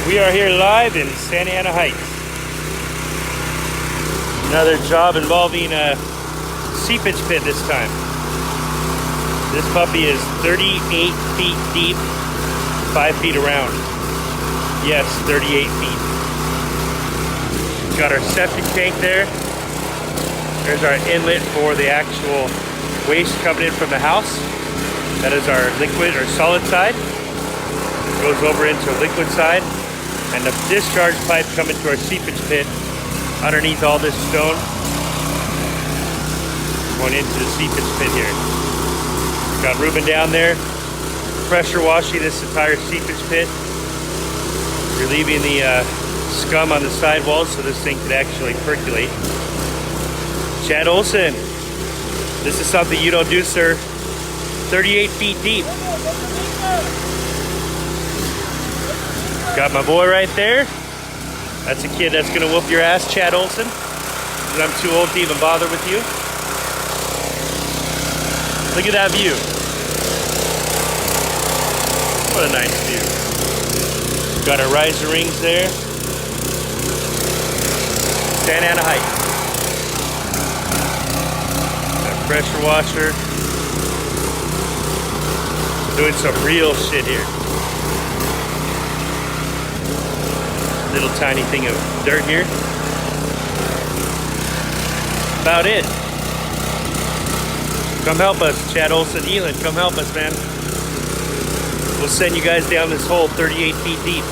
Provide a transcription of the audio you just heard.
We are here live in Santa Ana Heights. Another job involving a seepage pit this time. This puppy is 38 feet deep, 5 feet around. Yes, 38 feet. Got our septic tank there. There's our inlet for the actual waste coming in from the house. That is our liquid or solid side. It goes over into a liquid side. And the discharge pipe coming to our seepage pit underneath all this stone, going into the seepage pit here. Got Ruben down there pressure washing this entire seepage pit, relieving the scum on the sidewalls so this thing could actually percolate. Chad Olson, this is something you don't do, sir. 38 feet deep. Got my boy right there. That's a kid that's gonna whoop your ass, Chad Olson. Because I'm too old to even bother with you. Look at that view. What a nice view. Got our riser rings there. Santa Ana Heights. Got a pressure washer. Doing some real shit here. Little tiny thing of dirt here. About it. Come help us, Chad Olson, Elon. Come help us, man. We'll send you guys down this hole 38 feet deep.